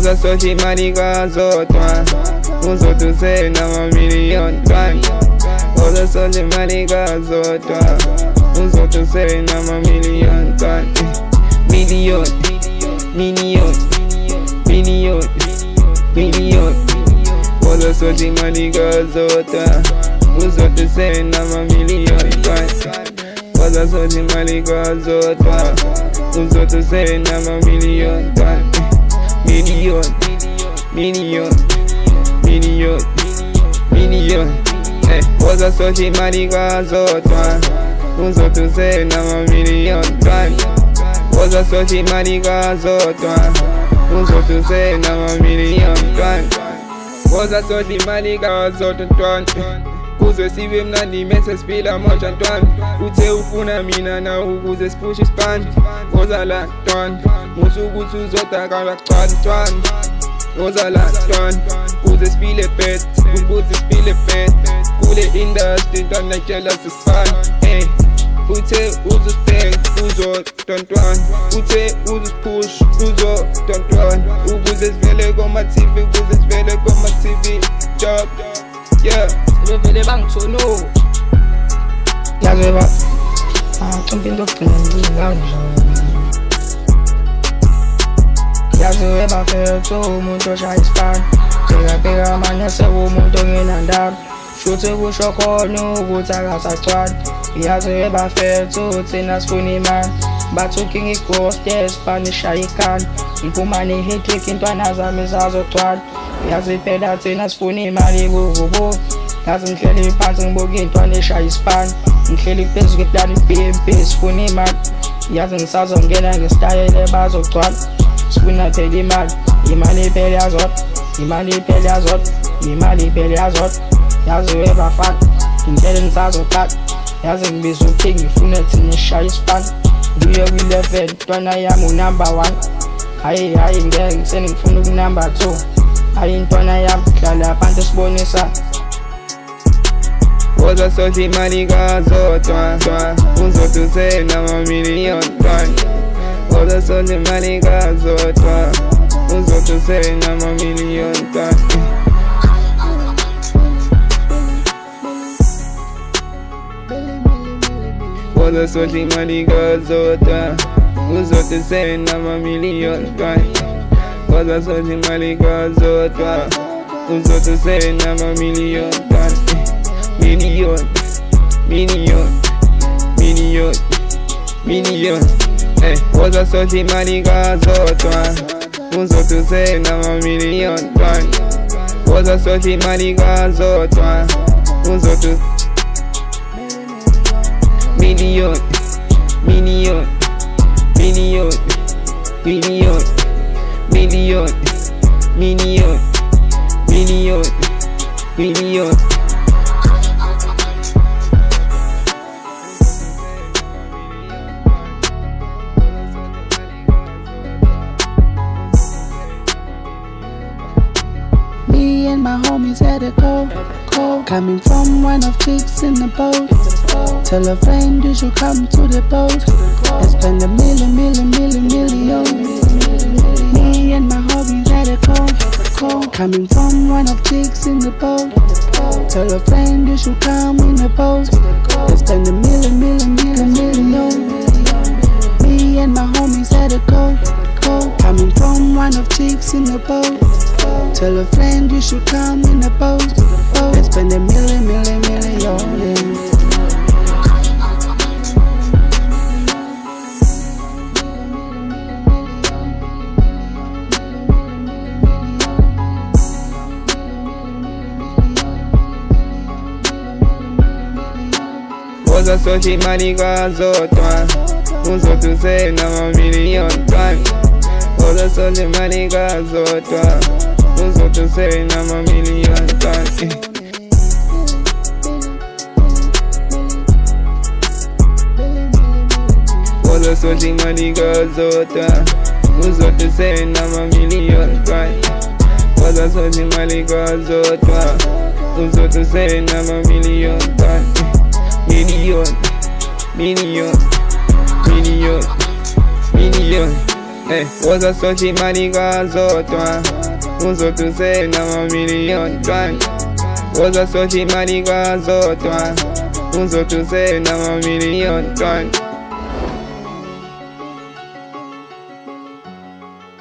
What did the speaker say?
Waza sote mariga zotwa Uzotu se na mamilion twan Waza sote mariga zotwa Uzotu se na mamilion twan Million, million, million, million Waza sote mariga zotwa Uzotu se na mamilion twan Waza sote mariga zotwa Uzotu se na mamilion twan Million, million, million, million. Waza sote mariga zotwa Uzotu se na mamilion twan Waza sote mariga zotwa Uzotu se na mamilion twan Waza sote mariga zotwa Kuze siwe mnandi mese spila mocha twan Ute ufuna mina na ukuze spushi span Waza la twan Musu kutu zota kala kwa twan Waza la twan Kuze spile pet Kuze spile pet Kule industry twan na jealous span Ute uzus pay Uzo twan Ute uzus push Uzo twan Ukuze svele goma TV Ukuze svele goma TV Job Yeah Vele bang tono Yazo eba Tumpindo kwenye Yazo eba feto Umuntu shayispan Pega manya se umuntu nginandab Shute kushoko Nukutaka satwan Yazo eba feto Tina sfuni man Batu kingi koste Spanish shayikan Mpumani hiti kintwana zami zazo twan Yazo peda tina sfuni mani bubu Yazi ngihleli phansi ngibuka iy'ntwana eshaya ispan Ngihleli phezu kweplani BMP sifuna imali Yazi ngisazongena ngesitayele bazogcwala Sifuna phela imali Imali iphele yazodwa Imali iphele yazodwa Imali iphele yazodwa Yazi webafana Ngintshele ngisazoqala Yazi ngibiza uking ngifuna thina eshaya ispan Ngiye kwi-11 ntwana yami unumber 1 Hayi ngeke ngiseni ngifuna ukunumber 2 Hayi ntwana yami hlala phansi sibonisa Waza sote mariga zotwa Uzotu se na mamilion twan Waza sote mariga zotwa Uzotu se na mamilion twan Waza sote mariga zotwa Uzotu se na mamilion twan Waza sote mariga zotwa Uzotu se na mamilion twan Million, million, million, million. Waza sote mariga zotwa Uzotu se na mamilion twan Waza sote mariga zotwa Uzotu Million, million, million, million, million, million, million, million. Me and my homies had a go. Coming from one of chicks in the boat. Tell a friend you should come to the boat. And spend a million. Me and my homies had a go. Coming from one of chicks in the boat. Tell a friend you should come in the boat. And spend a million. Me and my homies had a go. Coming from one of chicks in the boat. Tell a friend you should come in the boat. And spend a million. Waza sote mariga zotwa Uzotu se na mamilion twan Waza sote mariga zotwa Uzotu se na mamilion twan Waza sote mariga zotwa Uzotu se na mamilion twan Waza sote mariga zotwa Uzotu se na mamilion twan Million, million, million, million. Usa sorte mariga zotwa Uzotu se na mamilion twan Usa sorte mariga zotwa Uzotu se na mamilion twan